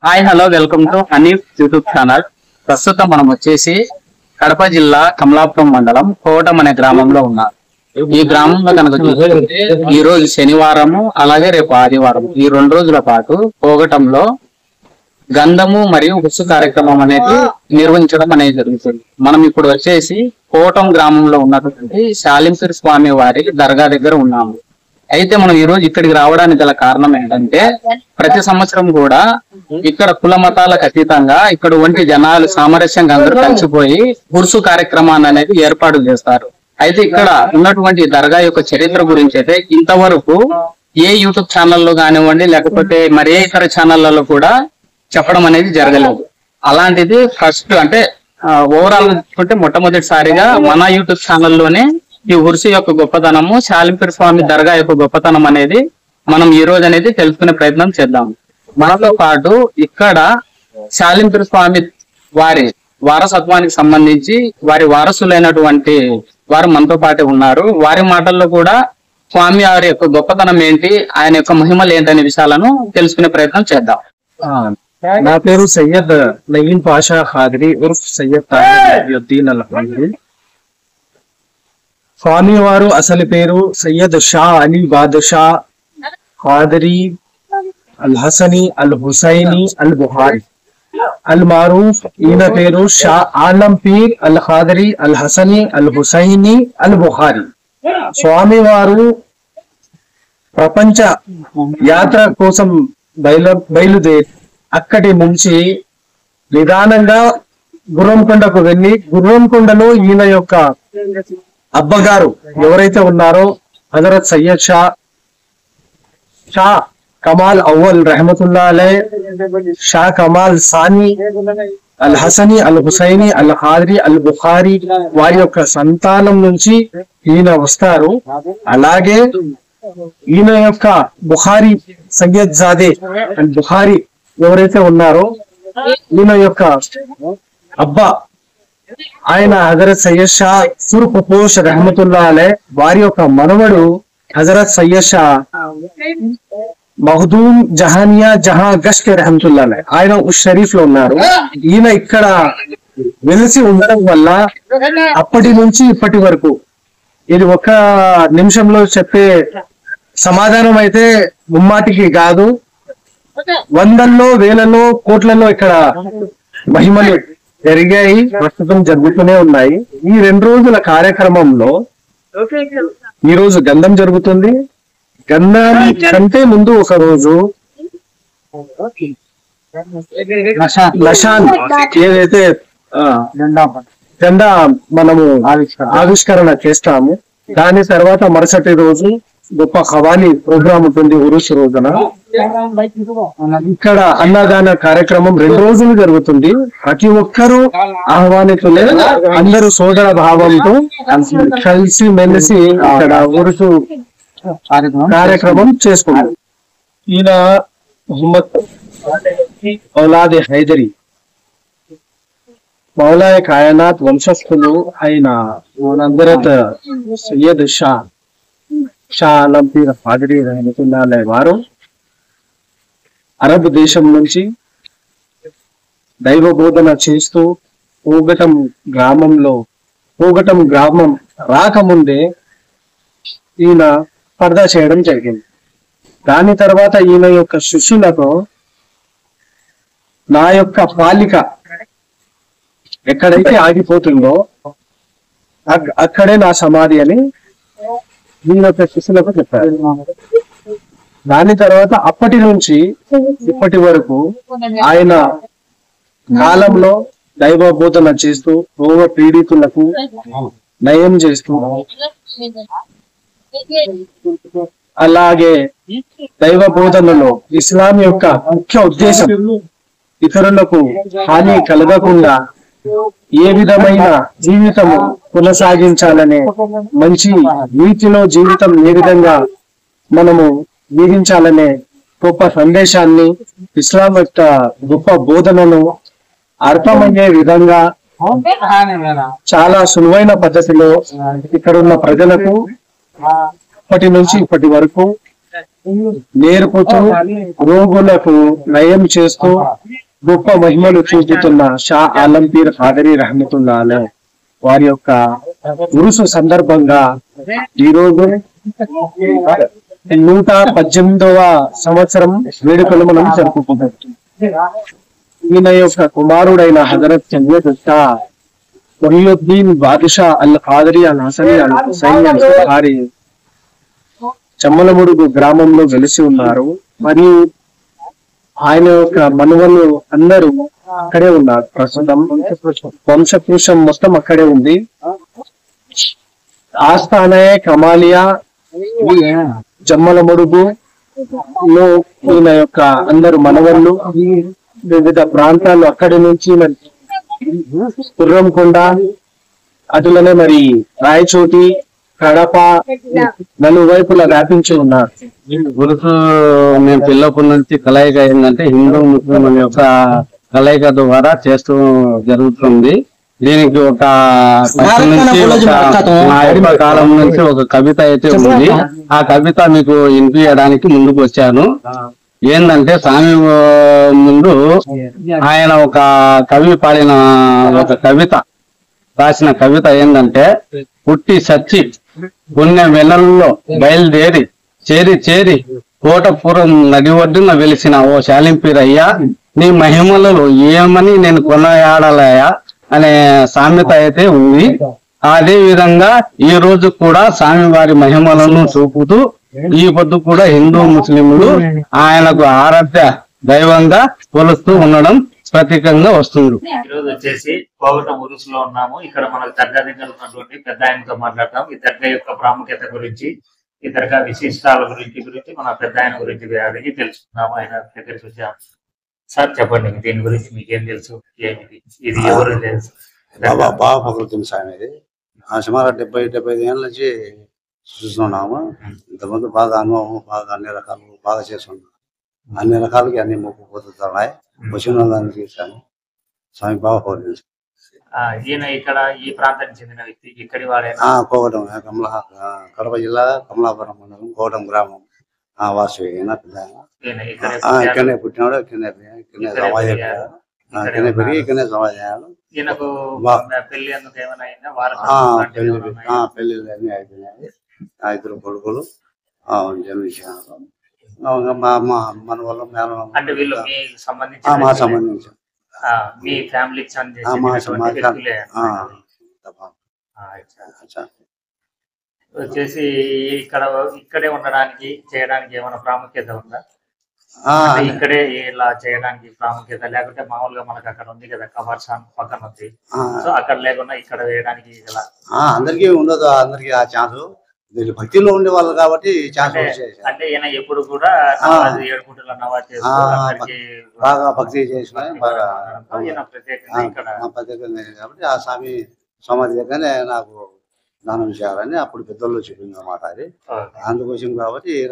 Hi hello welcome to Hanif YouTube channel. ప్రస్తుతం మనం వచ్చేసి కడప జిల్లా కమలాపురం మండలం కోటం అనే గ్రామంలో ఉన్నాం. ఈ గ్రామంలో కనుక చూసుకుంటే ఈ రోజు శనివారము అలాగే రేపు ఆదివారం ఈ 2 రోజుల పాటు కోగటంలో గంధము మరియు ఉత్సు కార్యక్రమం అనేది నిర్వహించడం అనేది జరుగుతుంది. మనం ఇప్పుడు వచ్చేసి కోటం గ్రామంలో ఉన్నటువంటి శాలింపూర్ స్వామి వారి దర్గా దగ్గర ఉన్నాము. అయితే మనం ఈ రోజు ఇక్కడికి రావడానికి గల కారణం ఏంటంటే ప్రతి సంవత్సరం కూడా ఇక్కడ కుల మతాలకు అతీతంగా ఇక్కడ వంటి జనాలు సామరస్యంగా అందరూ కలిసిపోయి ఉర్సు కార్యక్రమాన్ని అనేది ఏర్పాటు చేస్తారు. అయితే ఇక్కడ ఉన్నటువంటి దర్గా యొక్క చరిత్ర గురించి అయితే ఇంతవరకు ఏ యూట్యూబ్ ఛానల్లో కానివ్వండి లేకపోతే మరి ఏ ఇతర ఛానళ్లలో కూడా చెప్పడం అనేది జరగలేదు. అలాంటిది ఫస్ట్ అంటే ఓవరాల్ చూసుకుంటే మొట్టమొదటిసారిగా మన యూట్యూబ్ ఛానల్లోనే ఈ ఉర్సు యొక్క గొప్పతనము శాలింపూర్ స్వామి దర్గా యొక్క గొప్పతనం అనేది మనం ఈ రోజు అనేది తెలుసుకునే ప్రయత్నం చేద్దాం. మనతో పాటు ఇక్కడ శాలింపూర్ స్వామి వారి వారసత్వానికి సంబంధించి వారి వారసులైనటువంటి వారు మనతో పాటు ఉన్నారు. వారి మాటల్లో కూడా స్వామి వారి యొక్క గొప్పతనం ఏంటి, ఆయన యొక్క మహిమలు ఏంటనే విషయాలను తెలుసుకునే ప్రయత్నం చేద్దాం. నా పేరు సయ్యద్ నయీం పాషా ఖాదరీ ఉర్ఫ్ సయ్యద్ తాజుద్దీన్ అల్-హందీ. స్వామి వారు అసలు పేరు సయ్యద్ షా అలీ బాదషా ఖాదరీ అల్ హసనీ అల్ హుసైనీ అల్ బుఖారీ అల్ మారూఫ్. ఈయన పేరు షా ఆలం పీర్ అల్ ఖాదరీ అల్ హసనీ అల్ హుసైనీ అల్ బుఖారీ. స్వామి వారు ప్రపంచ యాత్ర కోసం బయలుదేరి అక్కడి నుంచి నిదానంగా గుర్రంకొండకు వెళ్ళి గుర్రంకొండలో ఈయన యొక్క అబ్బగారు ఎవరైతే ఉన్నారో హజరత్ సయ్యద్ షా కమాల్ అవ్వల్ రహమతుల్లా అలై, షా కమాల్ సాని అల్ హసనీ అల్ హుసైనీ అల్ ఖాదరీ అల్ బుఖారీ వారి యొక్క సంతానం నుంచి ఈయన వస్తారు. అలాగే ఈయన యొక్క బుఖారీ సయ్యద్ జాదే అల్ బుఖారీ ఎవరైతే ఉన్నారో ఈయన యొక్క అబ్బా ఆయన హజరత్ సయ్యద్ షా సుర్ఖపోష్ రహమతుల్లా అలై వారి యొక్క మనవడు హజరత్ సయ్యద్ షా మహదూమ్ జహానియా జహా గష్ట్ రహమతుల్లా అలై ఆయన ఉస్ షరీఫ్ లో ఉన్నారు. ఈయన ఇక్కడ వెలిసి ఉండడం వల్ల అప్పటి నుంచి ఇప్పటి వరకు ఇది ఒక నిమిషంలో చెప్పే సమాధానం అయితే ముమ్మాటికి కాదు, వందల్లో వేలలో కోట్లలో ఇక్కడ మహిమలు జరిగాయి, ప్రస్తుతం జరుగుతూనే ఉన్నాయి. ఈ 2 రోజుల కార్యక్రమంలో ఈ రోజు గంధం జరుగుతుంది. గంధాన్ని కంటే ముందు ఒక రోజు లషాన్ ఏదైతే జెండా మనము ఆవిష్కరణ చేస్తాము. దాని తర్వాత మరుసటి రోజు గొప్ప ఖవానీ ప్రోగ్రామ్ ఉంటుంది. ఉరుసు రోజున ఇక్కడ అన్నదాన కార్యక్రమం 2 రోజులు జరుగుతుంది. ప్రతి ఒక్కరూ ఆహ్వానితులే, అందరూ సోదర భావంతో కలిసి మెలిసి ఇక్కడ ఉరుసు కార్యక్రమం చేసుకున్నారు. ఈయన మొహమ్మద్ ఔలాద్ హైదరీ మౌలాయ కాయనాత్ వంశస్థులు అయిన హజరత్ సయ్యద్ షా ఆలం పీర్ ఖాదరీ రహమతుల్లా అలై వారు అరబ్ దేశం నుంచి దైవ బోధన చేస్తూ పోగటం గ్రామం రాకముందే ఈయన పర్దా చేయడం జరిగింది. దాని తర్వాత ఈయన యొక్క శిష్యులతో నా యొక్క పాలిక ఎక్కడైతే ఆగిపోతుందో అక్కడే నా సమాధి అని ఈయన యొక్క శిష్యులకు చెప్పారు. దాని తర్వాత అప్పటి నుంచి ఇప్పటి వరకు ఆయన కాలంలో దైవ బోధన చేస్తూ రోగ పీడితులకు నయం చేస్తూ అలాగే దైవ బోధనలో ఇస్లాం యొక్క ముఖ్య ఉద్దేశం ఇతరులకు హాని కలగకుండా ఏ విధమైన జీవితము కొనసాగించాలనే మంచి నీతిలో జీవితం ఏ విధంగా మనము జీవించాలనే గొప్ప సందేశాన్ని ఇస్లాం యొక్క గొప్ప బోధనను అర్థమయ్యే విధంగా చాలా సులువైన పద్ధతిలో ఇక్కడ ఉన్న ప్రజలకు ఇప్పటి నుంచి ఇప్పటి వరకు నేర్పుతూ రోగులకు నయం చేస్తూ గొప్ప మహిమలు చూపుతున్న షా ఆలం పీర్ ఖాదరీ రహమతుల్లాహ్ అలైహి వారి యొక్క ఉరుసు సందర్భంగా ఈ రోజు 118వ సంవత్సరం వేడుకలు మనం జరుపుకుంటాం. ఈయన యొక్క కుమారుడైన హజరత్ సయ్యద్ షా మొహియుద్దీన్ బాదుషా అల్ ఖాదరీ అల్ హసనీ అల్ హుసైనీ అల్ బుఖారీ చమ్మలముడుగు గ్రామంలో వెలిసి ఉన్నారు. మరియు ఆయన యొక్క మనవలు అందరూ అక్కడే ఉన్నారు. ప్రస్తుతం వంశపురుషం మొత్తం అక్కడే ఉంది. ఆస్థానయే కమాలియా జమ్మలముడుగు లో ఈయన యొక్క అందరు మనవళ్ళు వివిధ ప్రాంతాలు అక్కడి నుంచి మరి కుర్రంకొండ అటులనే మరి రాయచోటి కడప నలువైపులా వ్యాపించి ఉన్నారు. గురుసు మేము పిల్లప్పటి నుంచి కలయిక ఏంటంటే హిందూ ముస్లిం యొక్క కలయిక ద్వారా చేస్తూ జరుగుతుంది. దీనికి ఒక ఫస్ట్ నుంచి మా యొక్క కాలం నుంచి ఒక కవిత అయితే ఉంది. ఆ కవిత మీకు వినిపించడానికి ముందుకు వచ్చాను. ఏంటంటే స్వామి ముందు ఆయన ఒక కవి పాడిన ఒక కవిత రాసిన కవిత ఏంటంటే పుట్టి సచ్చి పుణ్య వెన్నెలలో బయలుదేరి చేరి చేరి కోటపురం నది ఒడ్డున వెలిసిన ఓ శాలింపీరయ్యా నీ మహిమలలో ఏమని నేను కొనయాడలయ్యా అనే సామెత అయితే ఉంది. అదే విధంగా ఈ రోజు కూడా స్వామివారి మహిమలను చూపుతూ ఈ పొద్దు కూడా హిందూ ముస్లింలు ఆయనకు ఆరాధ్య దైవంగా కొలుస్తూ ఉండడం ప్రతీకంగా వస్తుంది. ఈ రోజు వచ్చేసి కోగటం ఉరుసులో ఉన్నాము. ఇక్కడ మనకు దర్గా దగ్గర ఉన్నటువంటి పెద్ద ఆయనతో మాట్లాడతాం. ఈ దర్గా యొక్క ప్రాముఖ్యత గురించి, ఈ దర్గా విశిష్టాల గురించి మన పెద్ద ఆయన గురించి అడిగి తెలుసుకున్నాము. ఆయన దగ్గరికి వచ్చాము. సార్ చెప్పండి, దీని గురించి మీకేం తెలుసు, ఏమిటి, ఇది ఎవరు తెలుసు? బాగా పకృతుంది స్వామి. ఇది సుమారు 70-75 ఏళ్ళ నుంచి చూస్తున్నాము. ఇంతకుముందు బాగా అనుభవం, బాగా అన్ని రకాలు బాగా చేస్తున్నాం. అన్ని రకాలకి అన్ని మొక్కుపోతున్నాయి. వచ్చిన వాళ్ళని చూశాను. స్వామి బాగా పకృతుంది. ఈయన ఇక్కడ ఈ ప్రాంతానికి చెందిన వ్యక్తి, ఇక్కడి వాడే? కోగటం కడప జిల్లా కమలాపురం మండలం కోగటం గ్రామం వాసు. ఇక్కడనే పుట్టినాడు, ఇక్కడనే సమాజం, ఇక్కడనే పెరిగి ఇక్కడనే సమాజాలు. ఈయనకు పెళ్లి అందుకు ఏమైనా అయిందా? పెళ్లిళ్ళు అన్ని అయిపోయినాయి. 2 కొడుకులు జన్మించినారు. మన వల్ల అంటే వీళ్ళు మీకు సంబంధించి మా సంబంధించి మీ ఫ్యామిలీకి వచ్చేసి ఇక్కడే ఉండడానికి చేయడానికి ఏమైనా ప్రాముఖ్యత ఉందా? ఇక్కడే ఇలా చేయడానికి ప్రాముఖ్యత, లేకుంటే మామూలుగా మనకు అక్కడ ఉంది కదా కబర్సాన్ పక్కన ఉంది, సో అక్కడ లేకుండా ఇక్కడ వేయడానికి అందరికీ ఉండదు. అందరికి ఆ ఛాన్స్ వీళ్ళు భక్తిలో ఉండే వాళ్ళు కాబట్టి అంటే ఈయన ఎప్పుడు కూడా 7 గుంటల నవాజ్ బాగా భక్తి చేసిన బాగా ప్రత్యేకంగా ఇక్కడ కాబట్టి ఆ స్వామి సమాధి దగ్గరనే నాకు దానం చేయాలని అప్పుడు పెద్దల్లో చెప్పింది అన్నమాట. అది అందుకోసం కాబట్టి ఈ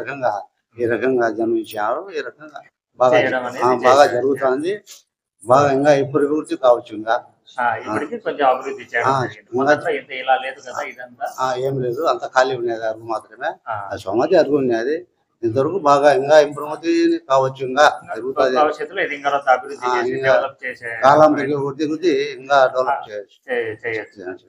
రకంగా జన్మించారు. ఈ రకంగా బాగా జరుగుతుంది. బాగా ఇంకా ఇప్పుడు అభివృద్ధి కావచ్చు. ఇంకా ఇప్పటికీ కొంచెం అభివృద్ధి ఇలా లేదు కదా, ఇదంతా ఏం లేదు, అంత ఖాళీ ఉన్నది. అరుగు మాత్రమే సమాధి అరుగు ఉన్నది. ఇంతవరకు బాగా ఇంకా ఇంప్రూవ్మెంట్ కావచ్చు. ఇంకా జరుగుతుంది. అభివృద్ధి కాలం తిరిగి ఇంకా డెవలప్ చేయొచ్చు.